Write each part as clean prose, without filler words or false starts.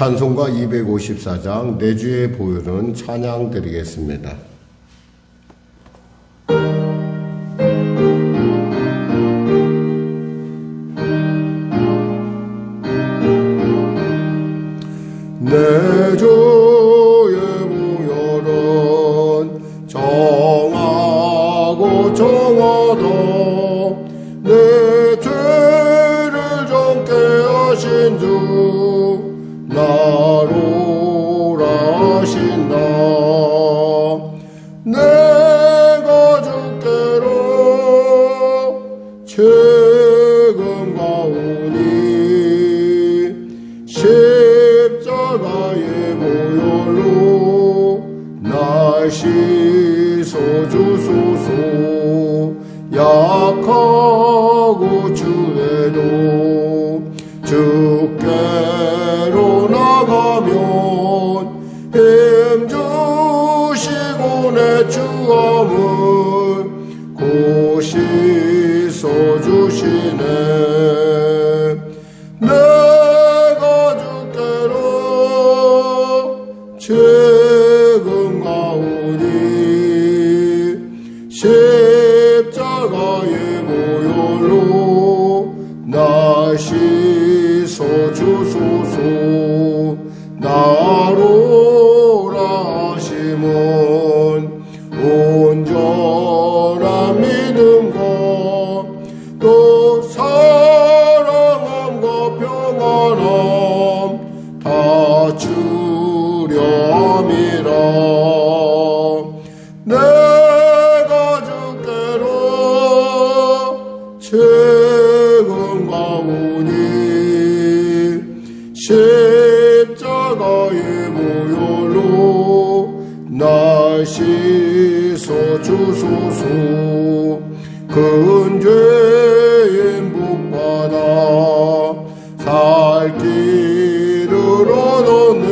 찬송가 254장 내 주의 보혈은 찬양 드리겠습니다. 내 주의 보혈은 정하고 정하다 내 죄를 정케 하신 주 나로라 하신다. 내가 주께로 책임 가오니 십자가의 보혈로 날 씻어주소서. 약하고 주에도 주께로 나가면 힘주시고 내 주함을 곧 씻어주시네. 내가 주께로 책임 가오니 십자가의 보혈로 날 씻어주소서. 나로라 하심은 온전한 믿음과 또 사랑함과 평안함 다 주렴이라. 내가 주께로 책임 가오니 십자가의 보혈로 날 씻어주소서. 큰 죄인 복받아 살 길을 얻었네.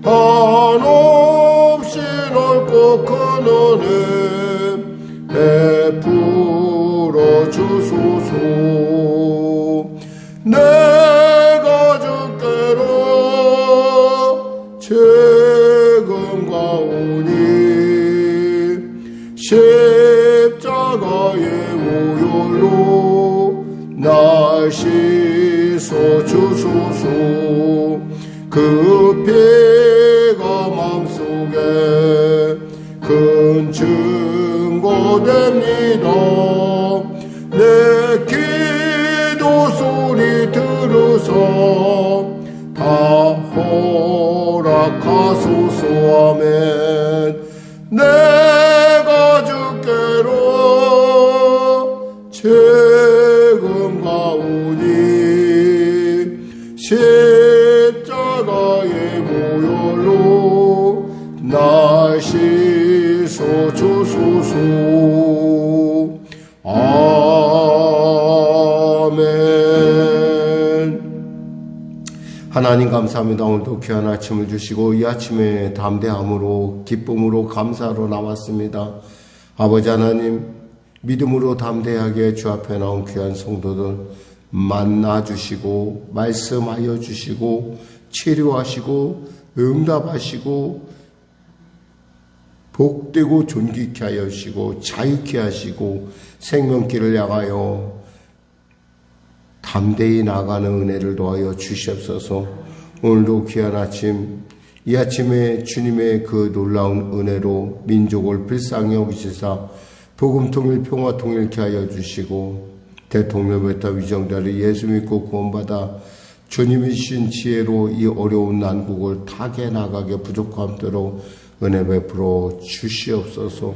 한없이 넓고 큰 은혜 베풀어 주소서. 내가 주께로 책임 가오니 십자가의 보혈로 날 씻어주소서. 그 피가 마음속에 큰 증거됩니다. 내 기도 소리 들으사 다 허락하소서. 아멘. 내가 주께로 책임 가오니 십자가의 보혈로 날 씻어주소서. 하나님 감사합니다. 오늘도 귀한 아침을 주시고 이 아침에 담대함으로 기쁨으로 감사로 나왔습니다. 아버지 하나님, 믿음으로 담대하게 주 앞에 나온 귀한 성도들 만나주시고 말씀하여 주시고 치료하시고 응답하시고 복되고 존귀케 하여 주시고 자유케 하시고 생명길을 향하여 담대히 나가는 은혜를 도하여 주시옵소서. 오늘도 귀한 아침, 이 아침에 주님의 그 놀라운 은혜로 민족을 불쌍히 여기시사 복음 통일 평화 통일케 하여 주시고 대통령부터 위정자를 예수 믿고 구원받아 주님이 주신 지혜로 이 어려운 난국을 타게 나가게 부족함대로 은혜 베풀어 주시옵소서.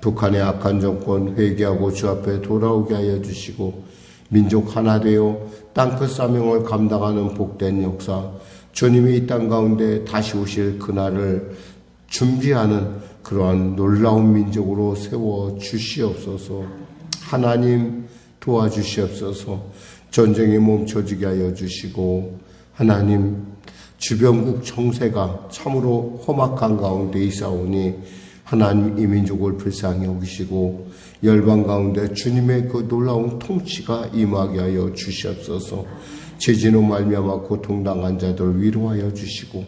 북한의 악한 정권 회개하고 주 앞에 돌아오게 하여 주시고 민족 하나 되어 땅끝 사명을 감당하는 복된 역사, 주님이 이 땅 가운데 다시 오실 그날을 준비하는 그러한 놀라운 민족으로 세워 주시옵소서. 하나님 도와주시옵소서. 전쟁이 멈춰지게 하여 주시고 하나님 주변국 정세가 참으로 험악한 가운데 있사오니 하나님 이 민족을 불쌍히 여기시고 열방 가운데 주님의 그 놀라운 통치가 임하게 하여 주시옵소서. 재진으로 말미암아 고통당한 자들 위로하여 주시고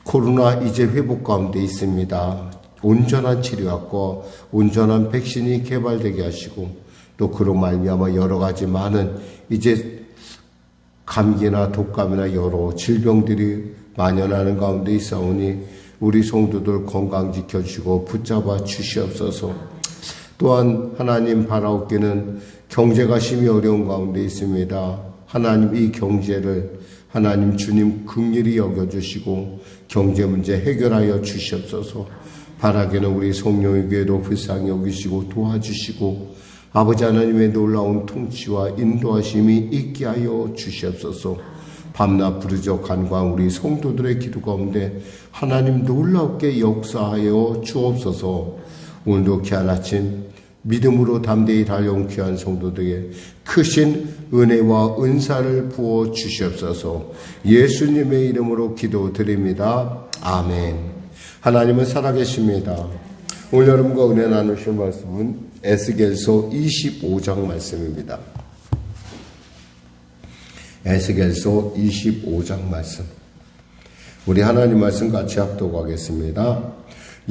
코로나 이제 회복 가운데 있습니다. 온전한 치료약과 온전한 백신이 개발되게 하시고 또 그로 말미암아 여러 가지 많은 이제 감기나 독감이나 여러 질병들이 만연하는 가운데 있사오니 우리 성도들 건강 지켜주시고 붙잡아 주시옵소서. 또한 하나님 바라옵기는 경제가 심히 어려운 가운데 있습니다. 하나님 이 경제를 하나님 주님 긍휼히 여겨주시고 경제 문제 해결하여 주시옵소서. 바라기는 우리 성령의 교회도 불쌍히 여기시고 도와주시고 아버지 하나님의 놀라운 통치와 인도하심이 있게 하여 주시옵소서. 밤낮 부르짖어 간구한 우리 성도들의 기도 가운데 하나님 놀랍게 역사하여 주옵소서. 오늘도 귀한 아침 믿음으로 담대히 달려온 귀한 성도들에게 크신 은혜와 은사를 부어 주시옵소서. 예수님의 이름으로 기도드립니다. 아멘. 하나님은 살아계십니다. 오늘 여러분과 은혜 나누실 말씀은 에스겔서 25장 말씀입니다. 에스겔서 25장 말씀. 우리 하나님 말씀 같이 합독하겠습니다.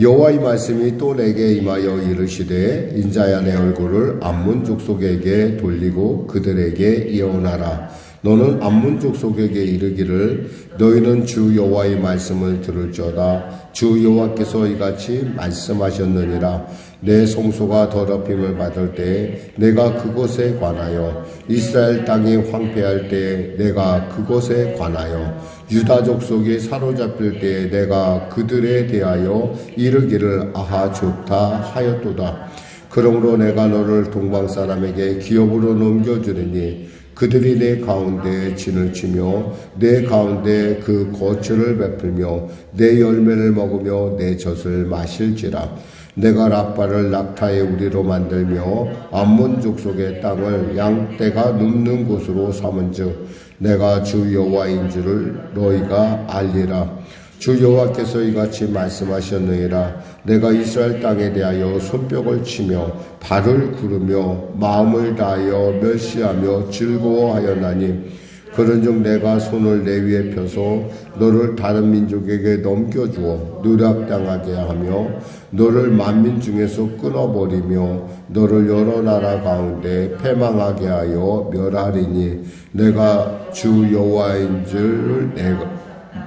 여호와의 말씀이 또 내게 임하여 이르시되 인자야 내 얼굴을 암몬 족속에게 돌리고 그들에게 예언하라. 너는 암몬 족속에게 이르기를 너희는 주 여호와의 말씀을 들을지어다. 주 여호와께서 이같이 말씀하셨느니라. 내 성소가 더럽힘을 받을 때에 내가 그곳에 관하여 이스라엘 땅이 황폐할 때에 내가 그곳에 관하여 유다 족속이 사로잡힐 때에 내가 그들에 대하여 이르기를 아하 좋다 하였도다. 그러므로 내가 너를 동방 사람에게 기업으로 넘겨주리니 그들이 내 가운데 진을 치며 내 가운데 그 거처를 베풀며 내 열매를 먹으며 내 젖을 마실지라. 내가 라빠를 낙타의 우리로 만들며 암몬 족속의 땅을 양떼가 눕는 곳으로 삼은즉 내가 주 여호와인 줄을 너희가 알리라. 주 여호와께서 이같이 말씀하셨느니라. 내가 이스라엘 땅에 대하여 손뼉을 치며 발을 구르며 마음을 다하여 멸시하며 즐거워하였나니 그런즉 내가 손을 내 위에 펴서 너를 다른 민족에게 넘겨주어 누락당하게 하며 너를 만민 중에서 끊어버리며 너를 여러 나라 가운데 패망하게 하여 멸하리니 내가 주 여호와인 줄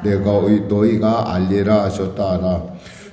내가 너희가 알리라 하셨다 하라.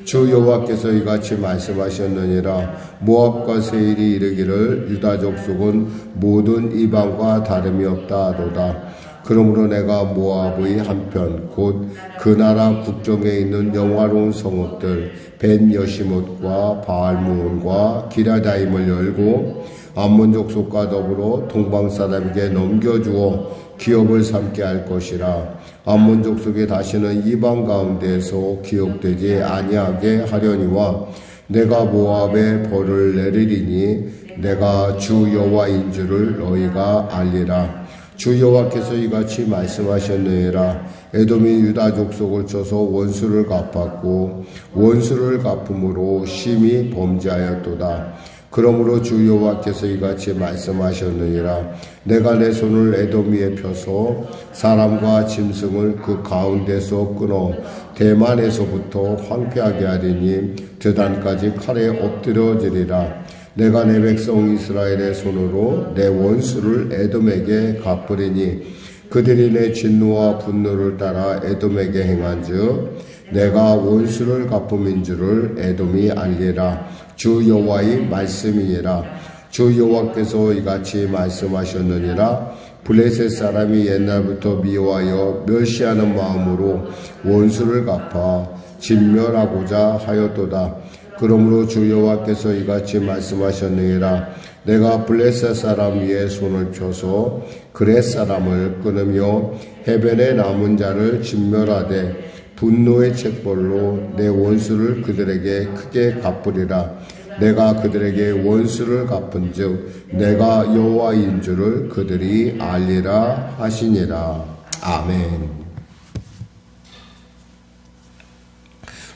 주 여호와께서 이같이 말씀하셨느니라. 모압과 세일이 이르기를 유다 족속은 모든 이방과 다름이 없다 하도다. 그러므로 내가 모압의 한편 곧 그 나라 국정에 있는 영화로운 성읍들 벤 여시못과 바알무온과 기라다임을 열고 암몬 족속과 더불어 동방 사람에게 넘겨주어 기업을 삼게 할 것이라. 암몬 족속이 다시는 이방 가운데에서 기업되지 아니하게 하려니와 내가 모압에 벌을 내리리니 내가 주 여호와인 줄을 너희가 알리라. 주 여호와께서 이같이 말씀하셨느니라. 에돔이 유다 족속을 쳐서 원수를 갚았고 원수를 갚음으로 심히 범죄하였도다. 그러므로 주 여호와께서 이같이 말씀하셨느니라. 내가 내 손을 에돔 위에 펴서 사람과 짐승을 그 가운데서 끊어 대만에서부터 황폐하게 하리니 드단까지 칼에 엎드려지리라. 내가 내 백성 이스라엘의 손으로 내 원수를 에돔에게 갚으리니 그들이 내 진노와 분노를 따라 에돔에게 행한즉 내가 원수를 갚음인 줄을 에돔이 알리라. 주 여호와의 말씀이니라. 주 여호와께서 이같이 말씀하셨느니라. 블레셋 사람이 옛날부터 미워하여 멸시하는 마음으로 원수를 갚아 진멸하고자 하였도다. 그러므로 주 여호와께서 이같이 말씀하셨느니라. 내가 블레셋 사람 위에 손을 펴서 그렛 사람을 끊으며 해변에 남은 자를 진멸하되 분노의 책벌로 내 원수를 그들에게 크게 갚으리라. 내가 그들에게 원수를 갚은즉 내가 여호와인 줄을 그들이 알리라 하시니라. 아멘.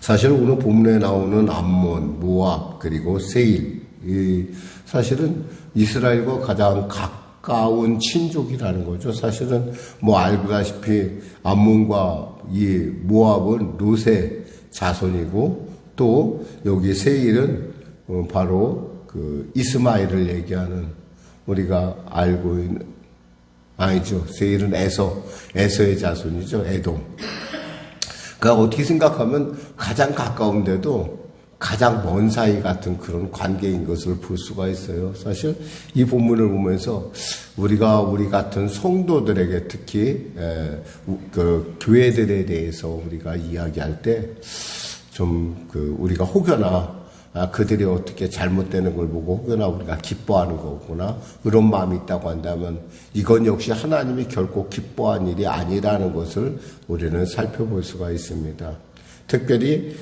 사실 오늘 본문에 나오는 암몬, 모압, 그리고 세일, 사실은 이스라엘과 가장 가까운 친족이라는 거죠. 사실은 뭐 알다시피 암몬과 이 모압은 롯의 자손이고, 또 여기 세일은 바로 그 이스마엘을 얘기하는, 우리가 알고 있는, 아니죠. 세일은 에서의 자손이죠. 에돔. 그러니까 어떻게 생각하면 가장 가까운데도 가장 먼 사이 같은 그런 관계인 것을 볼 수가 있어요. 사실 이 본문을 보면서 우리가 우리 같은 성도들에게 특히 그 교회들에 대해서 우리가 이야기할 때 좀 우리가 혹여나 그들이 어떻게 잘못되는 걸 보고 혹여나 우리가 기뻐하는 거구나, 그런 마음이 있다고 한다면 이건 역시 하나님이 결코 기뻐한 일이 아니라는 것을 우리는 살펴볼 수가 있습니다. 특별히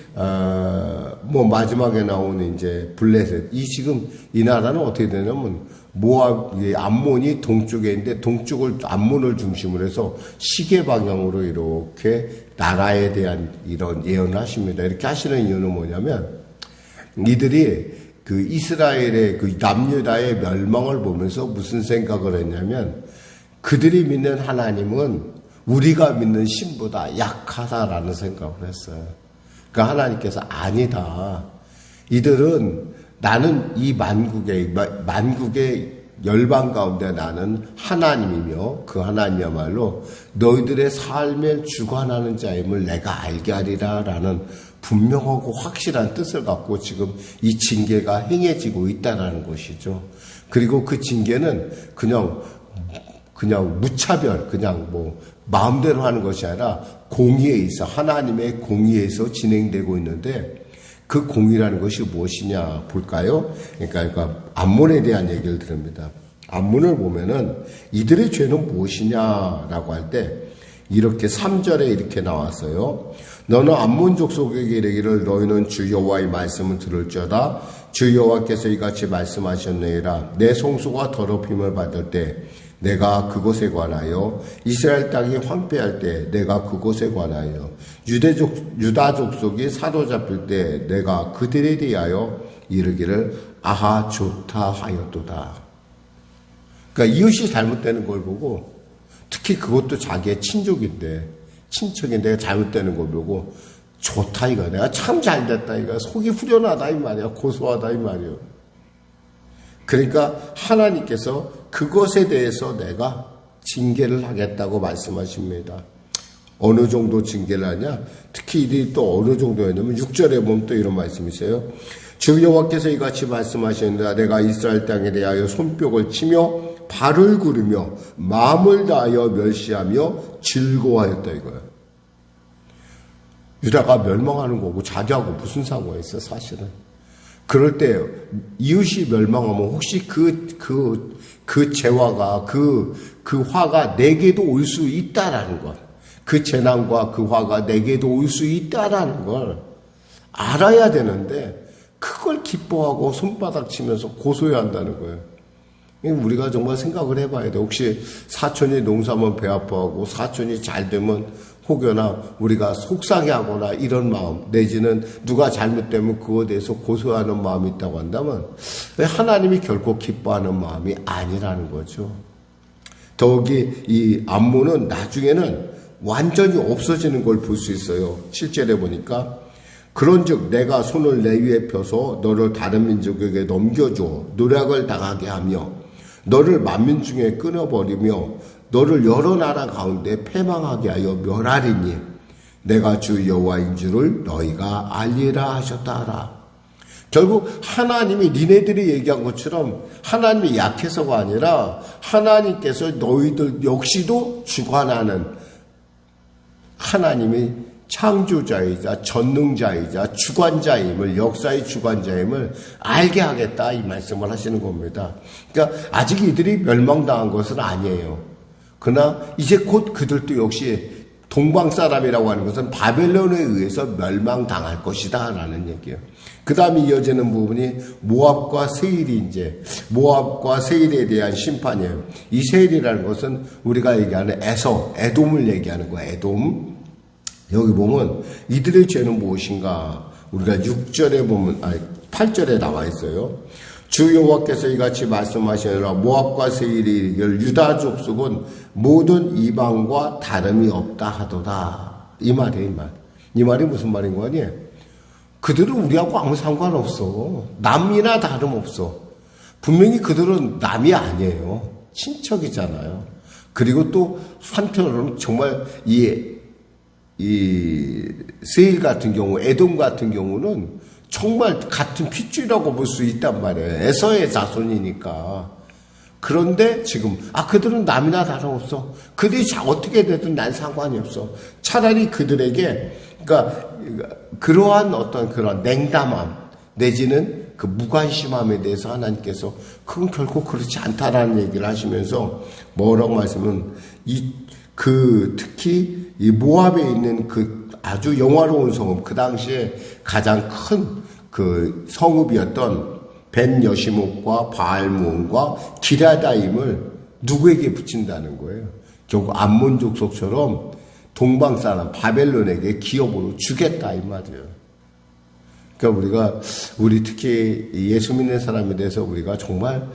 뭐 마지막에 나오는 이제 블레셋, 지금 이 나라는 어떻게 되냐면 모압, 암몬이 동쪽에 있는데 동쪽을 암몬을 중심으로 해서 시계 방향으로 이렇게 나라에 대한 이런 예언을 하십니다. 이렇게 하시는 이유는 뭐냐면 이들이 그 이스라엘의 그 남유다의 멸망을 보면서 무슨 생각을 했냐면 그들이 믿는 하나님은 우리가 믿는 신보다 약하다라는 생각을 했어요. 그러니까 하나님께서 아니다. 이들은 나는 이 만국의 열방 가운데 나는 하나님이며 그 하나님이야말로 너희들의 삶에 주관하는 자임을 내가 알게 하리라라는 분명하고 확실한 뜻을 갖고 지금 이 징계가 행해지고 있다는 것이죠. 그리고 그 징계는 그냥 무차별, 그냥 뭐 마음대로 하는 것이 아니라 공의에 있어, 하나님의 공의에서 진행되고 있는데, 그 공의라는 것이 무엇이냐 볼까요? 그러니까 암몬에 대한 얘기를 드립니다. 암몬을 보면은 이들의 죄는 무엇이냐라고 할 때 이렇게 3절에 이렇게 나왔어요. 너는 암몬 족속에게 이르기를 너희는 주 여호와의 말씀을 들을지어다. 주 여호와께서 이같이 말씀하셨느니라. 내 성소가 더럽힘을 받을 때 내가 그곳에 관하여, 이스라엘 땅이 황폐할 때 내가 그곳에 관하여, 유다 족속이 사로잡힐 때 내가 그들에 대하여 이르기를 아하 좋다 하였도다. 그러니까 이웃이 잘못되는 걸 보고, 특히 그것도 자기의 친척인데 잘못되는 걸 보고 좋다 이거, 내가 참 잘됐다 이거, 속이 후련하다 이 말이야, 고소하다 이 말이야. 그러니까 하나님께서 그것에 대해서 내가 징계를 하겠다고 말씀하십니다. 어느 정도 징계를 하냐? 특히 이들이 또 어느 정도였냐면 6절에 보면 또 이런 말씀이 있어요. 주 여호와께서 이같이 말씀하셨느니라. 내가 이스라엘 땅에 대하여 손뼉을 치며 발을 구르며 마음을 다하여 멸시하며 즐거워하였다 이거예요. 유다가 멸망하는 거고 자기하고 무슨 상관이 있어 사실은. 그럴 때 이웃이 멸망하면 혹시 그 재화가 그 화가 내게도 올 수 있다라는 것, 그 재난과 그 화가 내게도 올 수 있다라는 걸 알아야 되는데 그걸 기뻐하고 손바닥 치면서 고소해야 한다는 거예요. 우리가 정말 생각을 해봐야 돼. 혹시 사촌이 농사면 배 아파하고 사촌이 잘 되면 혹여나 우리가 속상해하거나 이런 마음, 내지는 누가 잘못되면 그거에 대해서 고소하는 마음이 있다고 한다면 왜 하나님이 결코 기뻐하는 마음이 아니라는 거죠. 더욱이 이 암몬은 나중에는 완전히 없어지는 걸 볼 수 있어요. 7절에 보니까 그런즉 내가 손을 내 위에 펴서 너를 다른 민족에게 넘겨줘 노략을 당하게 하며 너를 만민 중에 끊어버리며 너를 여러 나라 가운데 패망하게 하여 멸하리니 내가 주 여호와인 줄을 너희가 알리라 하셨다 하라. 결국 하나님이 니네들이 얘기한 것처럼 하나님이 약해서가 아니라 하나님께서 너희들 역시도 주관하는 하나님이 창조자이자 전능자이자 주관자임을, 역사의 주관자임을 알게 하겠다 이 말씀을 하시는 겁니다. 그러니까 아직 이들이 멸망당한 것은 아니에요. 그러나 이제 곧 그들도 역시 동방 사람이라고 하는 것은 바벨론에 의해서 멸망당할 것이다 라는 얘기예요. 그 다음에 이어지는 부분이 모압과 세일이 이제 모압과 세일에 대한 심판이에요. 이 세일이라는 것은 우리가 얘기하는 에돔을 얘기하는 거예요. 에돔. 여기 보면 이들의 죄는 무엇인가? 우리가 6절에 보면, 8절에 나와 있어요. 주 여호와께서 이같이 말씀하시느라 모압과 세일이 유다 족속은 모든 이방과 다름이 없다 하도다. 이 말이에요, 이 말. 이 말이 무슨 말인 거 아니에요? 그들은 우리하고 아무 상관없어. 남이나 다름없어. 분명히 그들은 남이 아니에요. 친척이잖아요. 그리고 또 한편으로는 정말 이 세일 같은 경우, 에돔 같은 경우는 정말 같은 핏줄이라고 볼 수 있단 말이에요. 에서의 자손이니까. 그런데 지금 그들은 남이나 다름없어. 그들이 어떻게 되든 난 상관이 없어. 차라리 그들에게 그러니까 그러한 어떤 그런 냉담함 내지는 그 무관심함에 대해서 하나님께서 그건 결코 그렇지 않다라는 얘기를 하시면서 뭐라고 말씀은 특히 이 모압에 있는 그 아주 영화로운 성읍, 그 당시에 가장 큰 그 성읍이었던 벤 여시목과 바알무온과 기라다임을 누구에게 붙인다는 거예요. 결국 암몬 족속처럼 동방 사람 바벨론에게 기업으로 주겠다 이 말이에요. 그러니까 우리 특히 예수 믿는 사람에 대해서 우리가 정말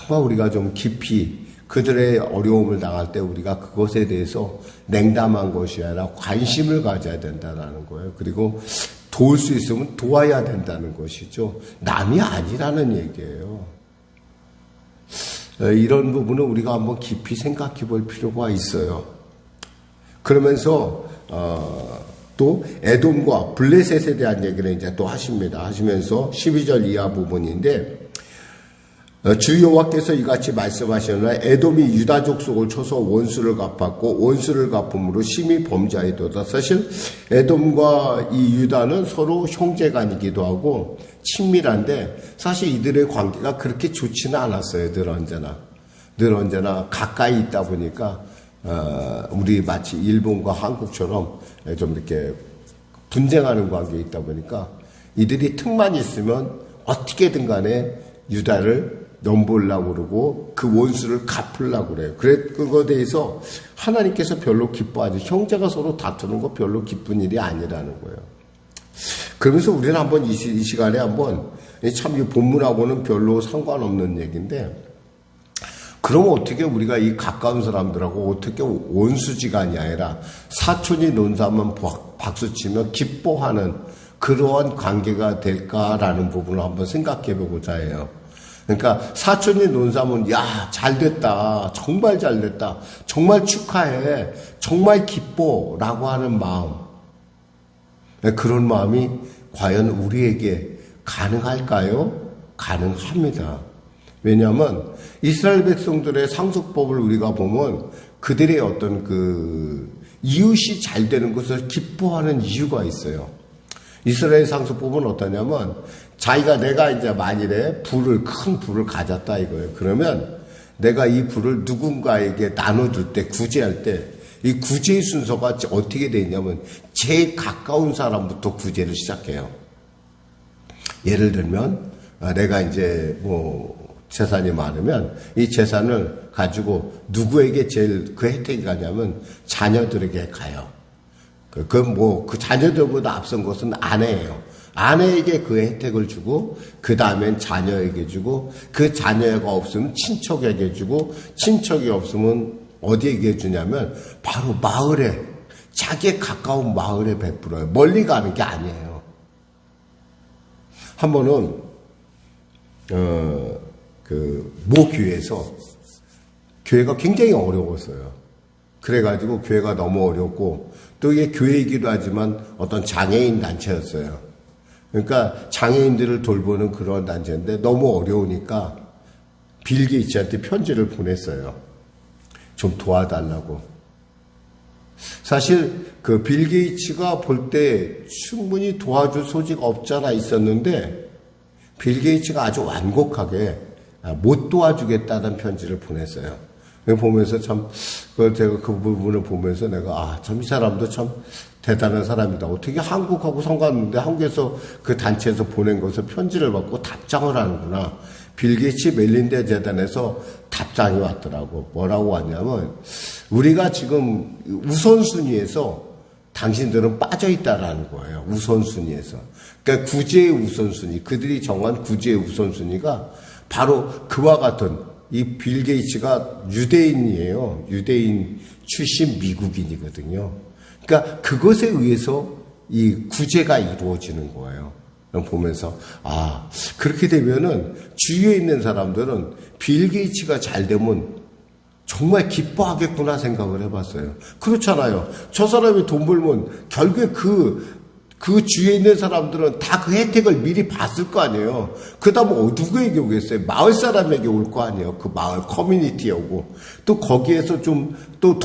우리가 좀 깊이 그들의 어려움을 당할 때 우리가 그것에 대해서 냉담한 것이 아니라 관심을 가져야 된다는 거예요. 그리고 도울 수 있으면 도와야 된다는 것이죠. 남이 아니라는 얘기예요. 이런 부분은 우리가 한번 깊이 생각해 볼 필요가 있어요. 그러면서 또 에돔과 블레셋에 대한 얘기를 이제 또 하시면서 12절 이하 부분인데 주 여호와께서 이같이 말씀하시느라 에돔이 유다 족속을 쳐서 원수를 갚았고 원수를 갚음으로 심히 범죄하였도다. 사실 에돔과 이 유다는 서로 형제간이기도 하고 친밀한데 사실 이들의 관계가 그렇게 좋지는 않았어요. 늘 언제나 가까이 있다 보니까 우리 마치 일본과 한국처럼 좀 이렇게 분쟁하는 관계에 있다 보니까 이들이 틈만 있으면 어떻게든 간에 유다를 넘보려고 그러고 그 원수를 갚으려고 그래요. 그거에 대해서 하나님께서 별로 기뻐하지. 형제가 서로 다투는 거 별로 기쁜 일이 아니라는 거예요. 그러면서 우리는 한번 이 시간에 한번 참 이 본문하고는 별로 상관없는 얘기인데 그럼 어떻게 우리가 이 가까운 사람들하고 어떻게 원수지간이 아니라 사촌이 논사하면 박수치며 기뻐하는 그러한 관계가 될까라는 부분을 한번 생각해 보고자 해요. 그러니까 사촌이 논사하면 잘됐다. 정말 잘됐다. 정말 축하해. 정말 기뻐라고 하는 마음. 그런 마음이 과연 우리에게 가능할까요? 가능합니다. 왜냐하면 이스라엘 백성들의 상속법을 우리가 보면 그들의 어떤 그 이웃이 잘 되는 것을 기뻐하는 이유가 있어요. 이스라엘 상속법은 어떠냐면 내가 이제 만일에 큰 불을 가졌다 이거예요. 그러면 내가 이 불을 누군가에게 나눠줄 때 구제할 때 이 구제의 순서가 어떻게 돼 있냐면 제일 가까운 사람부터 구제를 시작해요. 예를 들면 내가 이제 재산이 많으면 이 재산을 가지고 누구에게 제일 그 혜택이 가냐면 자녀들에게 가요. 그 자녀들보다 앞선 것은 아내예요. 아내에게 그 혜택을 주고 그 다음엔 자녀에게 주고 그 자녀가 없으면 친척에게 주고 친척이 없으면 어디에게 주냐면 바로 마을에 자기의 가까운 마을에 베풀어요. 멀리 가는 게 아니에요. 한 번은 모 교회에서 교회가 굉장히 어려웠어요. 그래가지고 교회가 너무 어렵고 또 이게 교회이기도 하지만 어떤 장애인 단체였어요. 그러니까 장애인들을 돌보는 그런 단체인데 너무 어려우니까 빌 게이츠한테 편지를 보냈어요. 좀 도와달라고. 사실 그 빌 게이츠가 볼 때 충분히 도와줄 소지가 없잖아 있었는데 빌 게이츠가 아주 완곡하게 못 도와주겠다는 편지를 보냈어요. 보면서 제가 그 부분을 보면서 내가 참 이 사람도 참 대단한 사람이다. 어떻게 한국하고 상관없는데 한국에서 그 단체에서 보낸 것을 편지를 받고 답장을 하는구나. 빌 게이츠 멜린다 재단에서 답장이 왔더라고. 뭐라고 왔냐면 우리가 지금 우선순위에서 당신들은 빠져 있다라는 거예요. 우선순위에서. 그러니까 구제의 우선순위, 그들이 정한 구제의 우선순위가 바로 그와 같은 이 빌 게이츠가 유대인이에요. 유대인 출신 미국인이거든요. 그러니까 그것에 의해서 이 구제가 이루어지는 거예요. 보면서 그렇게 되면은 주위에 있는 사람들은 빌 게이츠가 잘 되면 정말 기뻐하겠구나 생각을 해봤어요. 그렇잖아요. 저 사람이 돈 벌면 결국에 그 주위에 있는 사람들은 다 그 혜택을 미리 봤을 거 아니에요. 그다음 누구에게 오겠어요? 마을 사람에게 올 거 아니에요. 그 마을 커뮤니티에 오고 또 거기에서 좀 또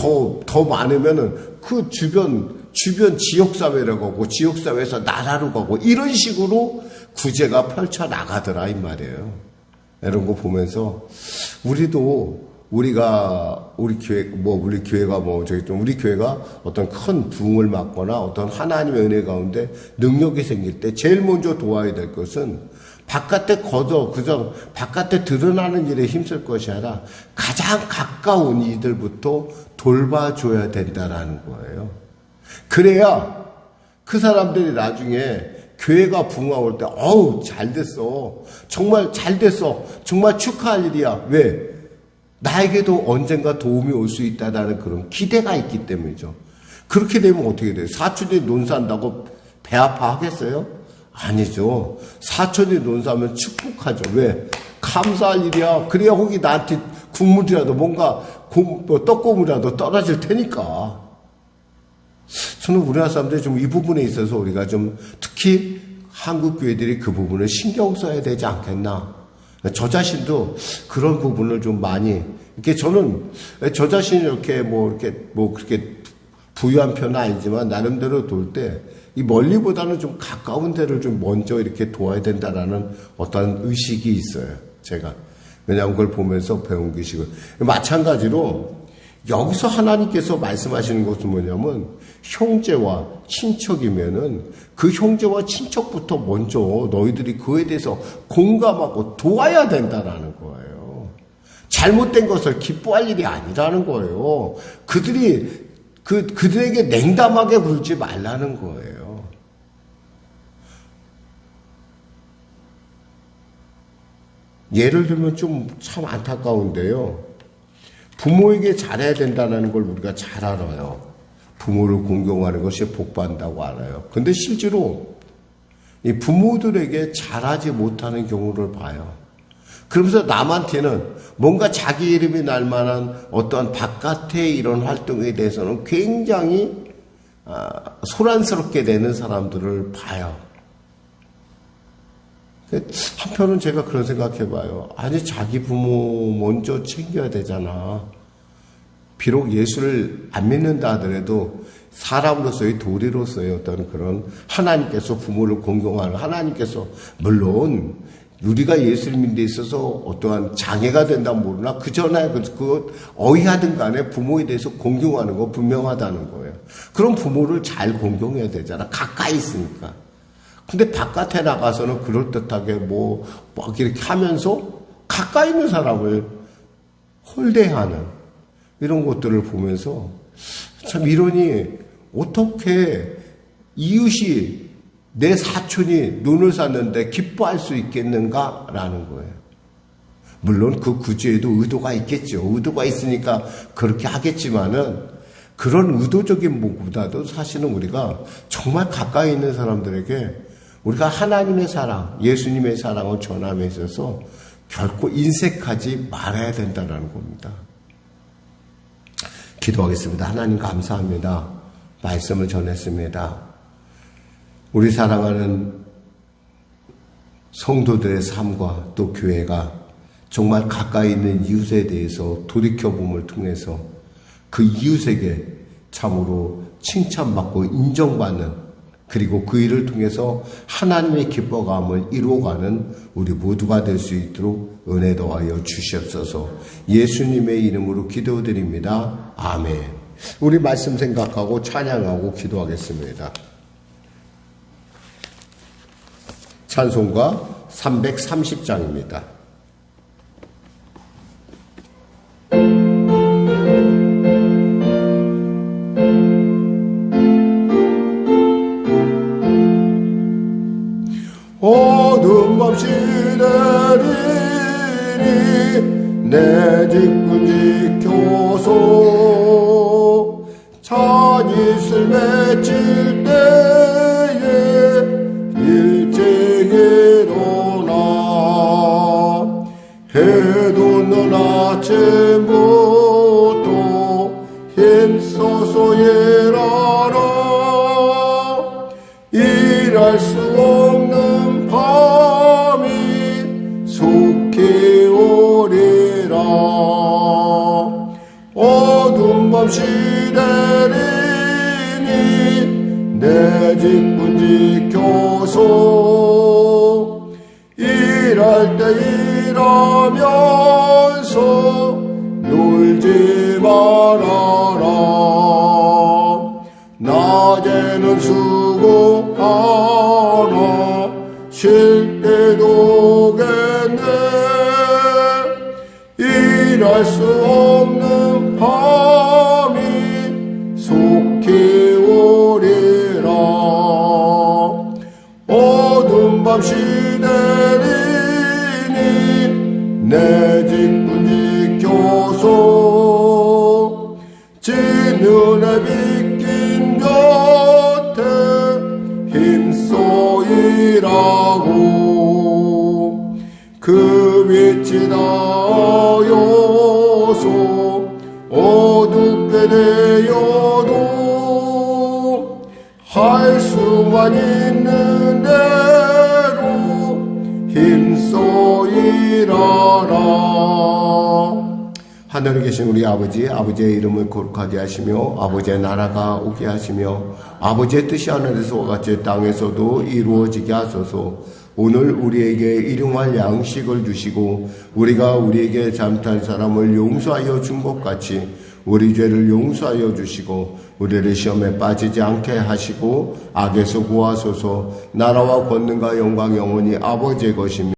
더 많으면은 그 주변 지역사회라고 하고 지역사회에서 나라로 가고 이런 식으로 구제가 펼쳐 나가더라 이 말이에요. 이런 거 보면서 우리 교회가 어떤 큰 부흥을 맞거나 어떤 하나님의 은혜 가운데 능력이 생길 때 제일 먼저 도와야 될 것은 바깥에 드러나는 일에 힘쓸 것이 아니라 가장 가까운 이들부터 돌봐줘야 된다라는 거예요. 그래야 그 사람들이 나중에 교회가 부흥할 때, 잘 됐어. 정말 잘 됐어. 정말 축하할 일이야. 왜? 나에게도 언젠가 도움이 올 수 있다라는 그런 기대가 있기 때문이죠. 그렇게 되면 어떻게 돼요? 사촌이 논산다고 배 아파하겠어요? 아니죠. 사촌이 논사하면 축복하죠. 왜? 감사할 일이야. 그래야 혹이 나한테 국물이라도 뭔가 떡고물이라도 떨어질 테니까. 저는 우리나라 사람들이 좀 이 부분에 있어서 우리가 좀 특히 한국 교회들이 그 부분을 신경 써야 되지 않겠나. 저 자신도 그런 부분을 좀 많이, 이렇게 저는 저 자신이 그렇게 그렇게 부유한 편은 아니지만 나름대로 돌 때 이 멀리보다는 좀 가까운 데를 좀 먼저 이렇게 도와야 된다라는 어떤 의식이 있어요. 제가. 왜냐하면 그걸 보면서 배운 것이고. 마찬가지로 여기서 하나님께서 말씀하시는 것은 뭐냐면 형제와 친척이면은 그 형제와 친척부터 먼저 너희들이 그에 대해서 공감하고 도와야 된다라는 거예요. 잘못된 것을 기뻐할 일이 아니라는 거예요. 그들에게 냉담하게 굴지 말라는 거예요. 예를 들면 좀 참 안타까운데요. 부모에게 잘해야 된다는 걸 우리가 잘 알아요. 부모를 공경하는 것이 복받는다고 알아요. 근데 실제로 이 부모들에게 잘하지 못하는 경우를 봐요. 그러면서 남한테는 뭔가 자기 이름이 날 만한 어떠한 바깥의 이런 활동에 대해서는 굉장히 소란스럽게 되는 사람들을 봐요. 한편은 제가 그런 생각해봐요. 아니 자기 부모 먼저 챙겨야 되잖아. 비록 예수를 안 믿는다 하더라도 사람으로서의 도리로서의 어떤 그런 하나님께서 부모를 공경하는 하나님께서 물론 우리가 예수를 믿는 데 있어서 어떠한 장애가 된다면 모르나 그 전에 어이하든 간에 부모에 대해서 공경하는 거 분명하다는 거예요. 그럼 부모를 잘 공경해야 되잖아. 가까이 있으니까. 근데 바깥에 나가서는 그럴듯하게 막 이렇게 하면서 가까이 있는 사람을 홀대하는 이런 것들을 보면서 참 이러니 어떻게 이웃이 내 사촌이 눈을 샀는데 기뻐할 수 있겠는가라는 거예요. 물론 그 구제에도 의도가 있겠죠. 의도가 있으니까 그렇게 하겠지만은 그런 의도적인 것보다도 사실은 우리가 정말 가까이 있는 사람들에게 우리가 하나님의 사랑, 예수님의 사랑을 전함에 있어서 결코 인색하지 말아야 된다는 겁니다. 기도하겠습니다. 하나님 감사합니다. 말씀을 전했습니다. 우리 사랑하는 성도들의 삶과 또 교회가 정말 가까이 있는 이웃에 대해서 돌이켜봄을 통해서 그 이웃에게 참으로 칭찬받고 인정받는 그리고 그 일을 통해서 하나님의 기뻐감을 이루어가는 우리 모두가 될 수 있도록 은혜 더하여 주시옵소서. 예수님의 이름으로 기도드립니다. 아멘. 우리 말씀 생각하고 찬양하고 기도하겠습니다. 찬송가 330장입니다. 이슬 맺힐 때에 일찍 일어나 해 돋는 아침부터 힘써서 일하라 일할 수 없는 밤이 속히 오리라 어두운 밤 시대리니 내 직분 지켜서 일할 때 일하면서 놀지 말아라 낮에는 수고하나 쉴 때도 겠네 일할 수 없는 밤이 속히 오리라 어두운 밤 시대리니 내 직분 지켜서 진은혜 빗긴 곁에 힘써 일하고 그 빛이 닿아여서 어둡게 되어도 할 수만 있는 대로 힘써 일하라 하늘에 계신 우리 아버지, 아버지의 이름을 거룩하게 하시며 아버지의 나라가 오게 하시며 아버지의 뜻이 하늘에서와 같이 땅에서도 이루어지게 하소서. 오늘 우리에게 일용할 양식을 주시고 우리가 우리에게 잘못한 사람을 용서하여 준 것 같이 우리 죄를 용서하여 주시고 우리를 시험에 빠지지 않게 하시고 악에서 구하소서. 나라와 권능과 영광 영원히 아버지의 것입니다.